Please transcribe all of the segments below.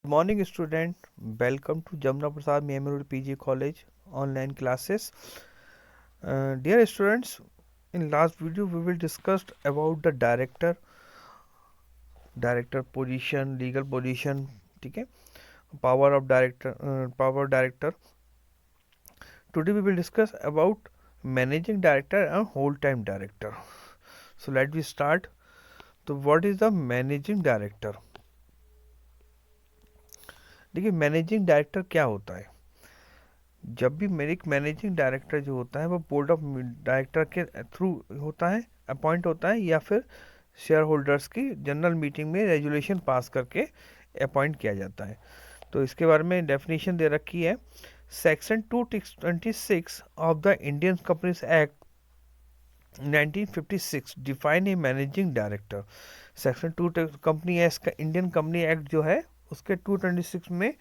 Morning student, welcome to Jamna Prasad Memorial PG College online classes. Dear students, in last video we will discuss about the director position, legal position, ठीक है, power director. Today we will discuss about managing director and whole time director. So let me start. So what is the managing director? देखिए managing director क्या होता है। जब भी मेरे एक मैनेजिंग डायरेक्टर जो होता है वो बोर्ड ऑफ डायरेक्टर के थ्रू होता है, अपॉइंट होता है, या फिर शेयर होल्डर्स की जनरल मीटिंग में रेजुलेशन पास करके अपॉइंट किया जाता है। तो इसके बारे में डेफिनेशन दे रखी है। Section 226 of the Indian companies act 1956 define a managing director. Section 2 company Indian company act जो है उसके 226 में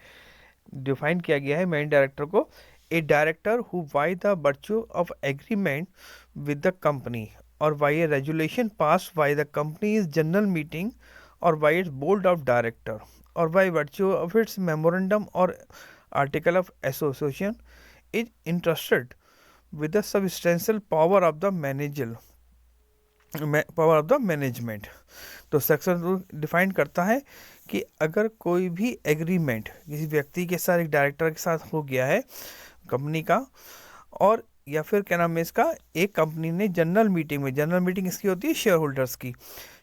डिफाइन किया गया है मैनेजिंग डायरेक्टर को। A director who by the virtue of agreement with the company और by a resolution pass by the company general meeting और by its board of director और by virtue of its memorandum और article of association is interested with the substantial power of the management. तो section rule define करता है कि अगर कोई भी एग्रीमेंट किसी व्यक्ति के साथ, एक डायरेक्टर के साथ हो गया है कंपनी का, और या फिर क्या नाम है इसका, एक कंपनी ने जनरल मीटिंग इसकी होती है शेयर होल्डर्स की,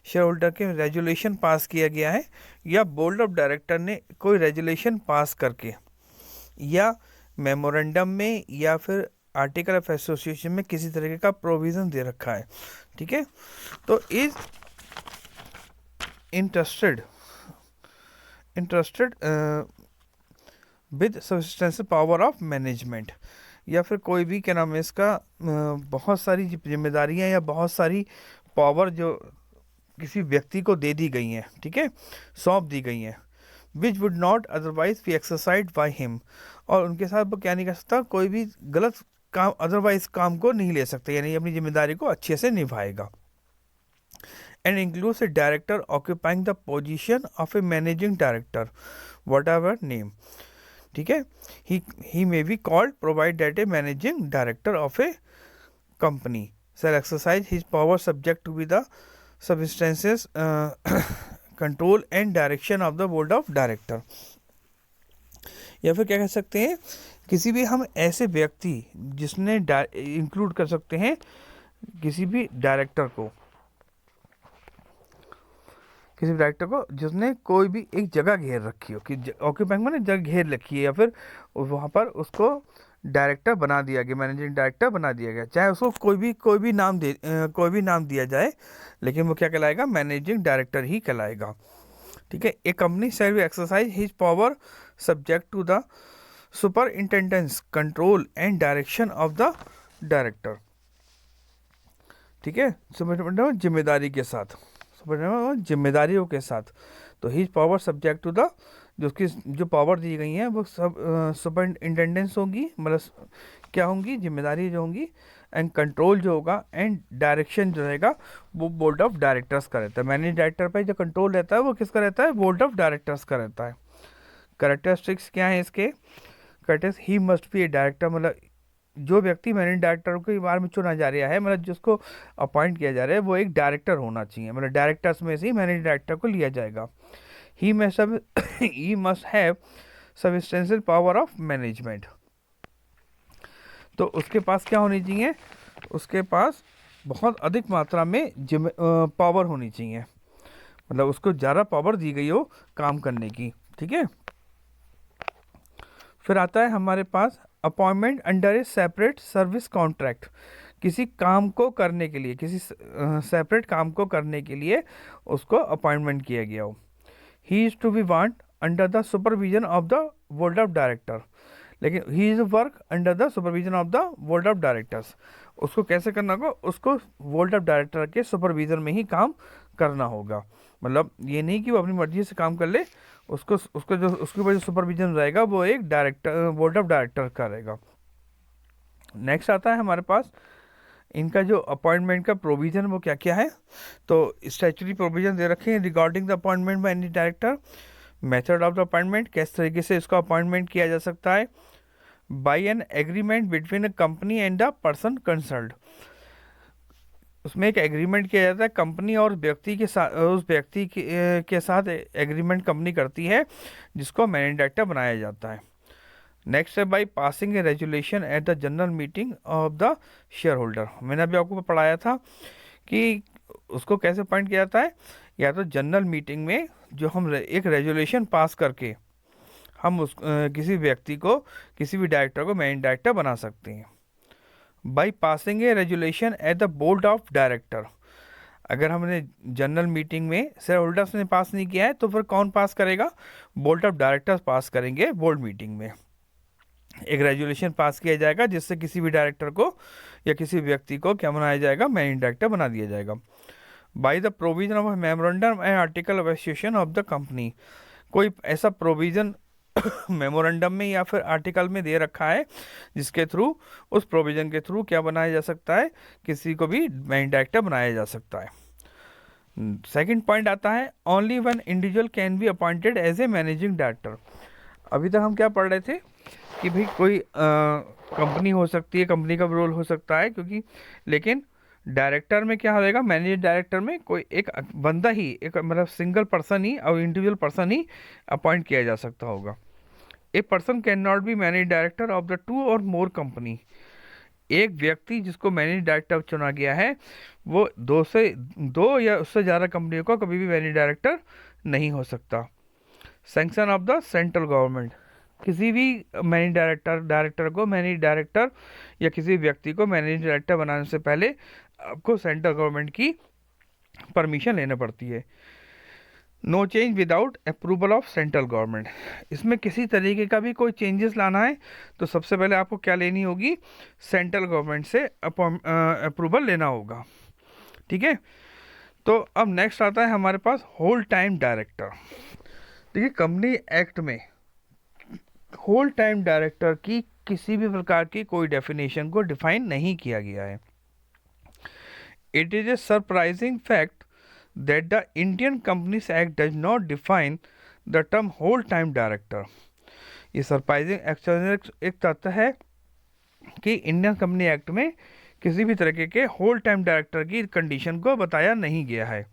शेयर होल्डर के रेजुलेशन पास किया गया है, या बोर्ड ऑफ डायरेक्टर ने कोई रेजुलेशन पास करके या मेमोरेंडम में या फिर आर्टिकल ऑफ एसोसिएशन में किसी तरीके का प्रोविजन दे रखा है, ठीक है, तो is interested with substantial power of management, या फिर कोई भी क्या नाम है इसका बहुत सारी जिम्मेदारियां या बहुत सारी पावर जो किसी व्यक्ति को दे दी गई हैं, ठीक है, सौंप दी गई हैं, which would not otherwise be exercise by him, और उनके साथ वो क्या नहीं कर सकता, कोई भी गलत काम अदरवाइज काम को नहीं ले सकते, यानी अपनी जिम्मेदारी को अच्छे से निभाएगा। And includes a director occupying the position of a managing director whatever name, ठीक है, he may be called provided that a managing director of a company shall exercise his power subject to be the substances control and direction of the board of director. या फिर क्या कह सकते हैं, किसी भी हम ऐसे व्यक्ति जिसने इंक्लूड कर सकते हैं किसी भी डायरेक्टर को जिसने कोई भी एक जगह घेर रखी हो, कि ऑक्यूपाइंग में जगह घेर रखी है, या फिर वहाँ पर उसको डायरेक्टर बना दिया गया, मैनेजिंग डायरेक्टर बना दिया गया, चाहे उसको कोई भी नाम दिया जाए, लेकिन वो क्या कहलाएगा, मैनेजिंग डायरेक्टर ही कहलाएगा, ठीक है। A company shall be exercise his power subject to the superintendence control and direction of the director, ठीक है, जिम्मेदारियों के साथ। तो his power subject to the, जो पावर दी गई हैं वो सब सुपरिंटेंडेंस होगी, मतलब क्या होंगी, जिम्मेदारी जो होंगी, एंड कंट्रोल जो होगा, एंड डायरेक्शन जो रहेगा वो बोर्ड ऑफ डायरेक्टर्स का रहता है। मैनेजिंग डायरेक्टर पर जो कंट्रोल रहता है वो किसका रहता है, बोर्ड ऑफ डायरेक्टर्स का रहता है। कैरेक्टरिस्टिक्स क्या है इसके, characters he must be A director, मतलब जो व्यक्ति मैनेजिंग डायरेक्टर के बारे में चुना जा रहा है, मतलब जिसको अपॉइंट किया जा रहा है, वो एक डायरेक्टर होना चाहिए, मतलब डायरेक्टर्स में से ही मैनेजिंग डायरेक्टर को लिया जाएगा। He must have substantial power of management. तो उसके पास क्या होनी चाहिए, उसके पास बहुत अधिक मात्रा में पावर होनी चाहिए, मतलब उसको ज़्यादा पावर दी गई हो काम करने की, ठीक है। फिर आता है हमारे पास appointment under a separate service contract, किसी काम को करने के लिए, किसी सेपरेट काम को करने के लिए उसको अपॉइंटमेंट किया गया हो। He is to be want under the supervision of the board of director, लेकिन he is work under the supervision of the board of directors, उसको कैसे करना होगा, उसको बोर्ड ऑफ डायरेक्टर के सुपरविजन में ही काम करना होगा, मतलब ये नहीं कि वो अपनी मर्जी से काम कर ले, उसको उसके ऊपर जो सुपरविजन रहेगा वो एक बोर्ड ऑफ डायरेक्टर का रहेगा। नेक्स्ट आता है हमारे पास इनका जो अपॉइंटमेंट का प्रोविजन वो क्या क्या है। तो स्टैट्यूटरी प्रोविजन दे रखे हैं regarding the appointment by any director method of the appointment, किस तरीके से इसको अपॉइंटमेंट किया जा सकता है, by an agreement between a company and the person concerned, उसमें एक एग्रीमेंट किया जाता है कंपनी और व्यक्ति के साथ, उस व्यक्ति के साथ एग्रीमेंट कंपनी करती है जिसको मैनेजिंग डायरेक्टर बनाया जाता है। नेक्स्ट है by passing A resolution at the general meeting of the share holder. मैंने अभी आपको पढ़ाया था कि उसको कैसे अपॉइंट किया जाता है, या तो जनरल मीटिंग में जो हम एक रेजुलेशन पास करके हम किसी व्यक्ति को, किसी भी डायरेक्टर को मैनेजिंग डायरेक्टर बना सकते हैं। By passing A resolution at the board of director, अगर हमने जनरल मीटिंग में शेयर होल्डर्स ने पास नहीं किया है तो फिर कौन पास करेगा, बोर्ड ऑफ डायरेक्टर्स पास करेंगे। बोर्ड मीटिंग में एक रेजुलेशन पास किया जाएगा जिससे किसी भी डायरेक्टर को या किसी व्यक्ति को क्या बनाया जाएगा, मैनेजिंग डायरेक्टर बना दिया जाएगा। By the provision of memorandum and article of association of the company, कोई ऐसा प्रोविजन मेमोरेंडम में या फिर आर्टिकल में दे रखा है जिसके थ्रू, उस प्रोविजन के थ्रू क्या बनाया जा सकता है, किसी को भी मैनेजिंग डायरेक्टर बनाया जा सकता है। सेकंड पॉइंट आता है only one individual can be appointed as a managing director. अभी तक हम क्या पढ़ रहे थे कि भाई कोई कंपनी हो सकती है, कंपनी का रोल हो सकता है, क्योंकि लेकिन डायरेक्टर में क्या होगा, मैनेजिंग डायरेक्टर में कोई एक बंदा ही, एक मतलब सिंगल पर्सन ही और इंडिविजुअल पर्सन ही अपॉइंट किया जा सकता होगा। A person can not be manage director of the two और मोर कंपनी, एक व्यक्ति जिसको मैनेज डायरेक्टर चुना गया है वो दो या उससे ज़्यादा कंपनियों का कभी भी मैनेज डायरेक्टर नहीं हो सकता। Sanction of the central government, किसी भी मैनेज डायरेक्टर को मैनेज डायरेक्टर या किसी व्यक्ति को मैनेज डायरेक्टर बनाने से पहले आपको सेंट्रल गवर्नमेंट की परमिशन लेना पड़ती है। No change without approval of central government, इसमें किसी तरीके का भी कोई चेंजेस लाना है तो सबसे पहले आपको क्या लेनी होगी, सेंट्रल गवर्नमेंट से अप्रूवल लेना होगा। ठीक है, तो अब नेक्स्ट आता है हमारे पास होल टाइम डायरेक्टर। देखिए कंपनी एक्ट में होल टाइम डायरेक्टर की किसी भी प्रकार की कोई डेफिनेशन को डिफाइन नहीं किया गया है। It is a surprising fact that the Indian Companies Act does not define the term whole time director। ये सरप्राइजिंग एक तथ्य है कि इंडियन कंपनी एक्ट में किसी भी तरीके के होल टाइम डायरेक्टर की कंडीशन को बताया नहीं गया है।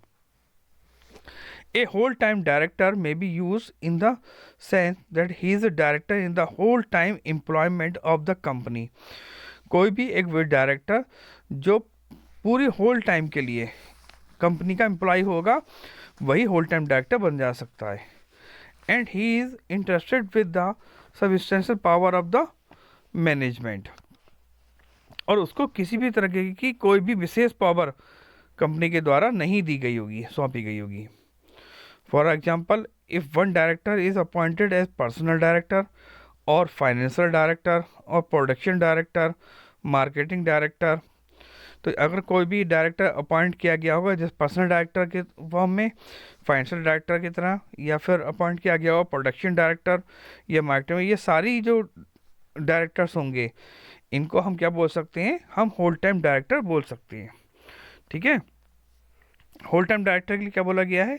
A whole time director may be use in the sense that he is a director in the whole time employment of the company, कोई भी एक डायरेक्टर जो पूरी होल टाइम के लिए कंपनी का एम्प्लॉय होगा वही होल टाइम डायरेक्टर बन जा सकता है। And he is interested with the substantial power of the management, और उसको किसी भी तरह की कोई भी विशेष पावर कंपनी के द्वारा नहीं दी गई होगी, सौंपी गई होगी। For example, if one director is appointed as personal director और फाइनेंशियल डायरेक्टर और प्रोडक्शन डायरेक्टर, मार्केटिंग डायरेक्टर, तो अगर कोई भी डायरेक्टर अपॉइंट किया गया होगा जिस पर्सनल डायरेक्टर के फॉर्म में, फाइनेंशियल डायरेक्टर की तरह, या फिर अपॉइंट किया गया होगा प्रोडक्शन डायरेक्टर या मार्केटिंग में, ये सारी जो डायरेक्टर्स होंगे इनको हम क्या बोल सकते हैं, हम होल टाइम डायरेक्टर बोल सकते हैं। ठीक है, होल टाइम डायरेक्टर के लिए क्या बोला गया है,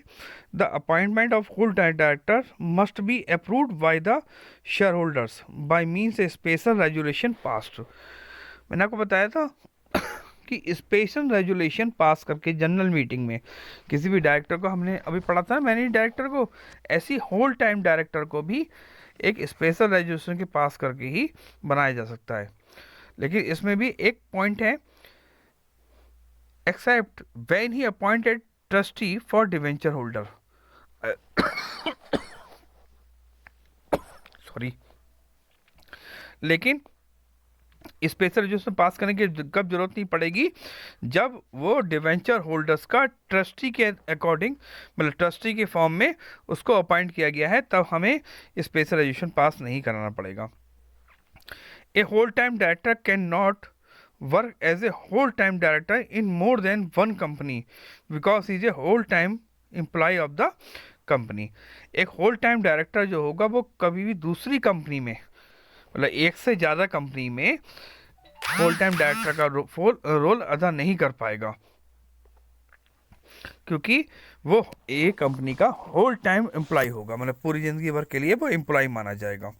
the appointment of whole time director must be approved by the shareholders by means a special resolution passed. मैंने आपको बताया था कि स्पेशल रेजुलेशन पास करके जनरल मीटिंग में किसी भी डायरेक्टर को, हमने अभी पढ़ा था मैनेजिंग डायरेक्टर को, ऐसी होल टाइम डायरेक्टर को भी एक स्पेशल रेजुलेशन के पास करके ही बनाया जा सकता है। लेकिन इसमें भी एक पॉइंट है, except when he appointed trustee for debenture holder, sorry, लेकिन स्पेशल रेजुलेशन पास करने की कब जरूरत नहीं पड़ेगी, जब वो डिवेंचर होल्डर्स का ट्रस्टी के अकॉर्डिंग, मतलब ट्रस्टी के फॉर्म में उसको अपॉइंट किया गया है, तब हमें स्पेशल रेजुलेशन पास नहीं कराना पड़ेगा। A whole time director can not work as a whole time director in more than one company because is a whole time employ of the company. एक होल टाइम डायरेक्टर जो होगा वो कभी भी दूसरी कंपनी में, मतलब एक से ज़्यादा कंपनी में होल टाइम डायरेक्टर का रोल अदा नहीं कर पाएगा। क्योंकि वो एक कंपनी का होल टाइम एम्प्लॉय होगा, मतलब पूरी ज़िंदगी भर के लिए वो एम्प्लॉय माना जाएगा।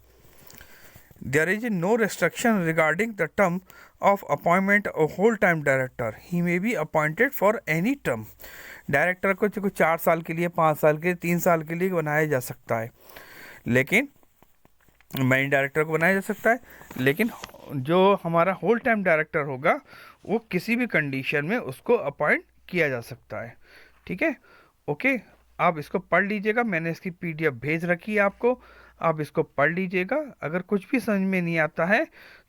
There is no restriction regarding the term of appointment of whole time director, he may be appointed for any term. Director को चाहे 4 साल के लिए, 5 साल के, 3 साल के लिए बनाया जा सकता है, लेकिन मैनेजिंग डायरेक्टर को बनाया जा सकता है, लेकिन जो हमारा होल टाइम डायरेक्टर होगा वो किसी भी कंडीशन में उसको अपॉइंट किया जा सकता है। ठीक है, ओके। आप इसको पढ़ लीजिएगा, मैंने इसकी पीडीएफ भेज रखी है आपको, आप इसको पढ़ लीजिएगा। अगर कुछ भी समझ में नहीं आता है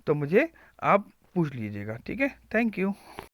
तो मुझे आप पूछ लीजिएगा। ठीक है, थैंक यू।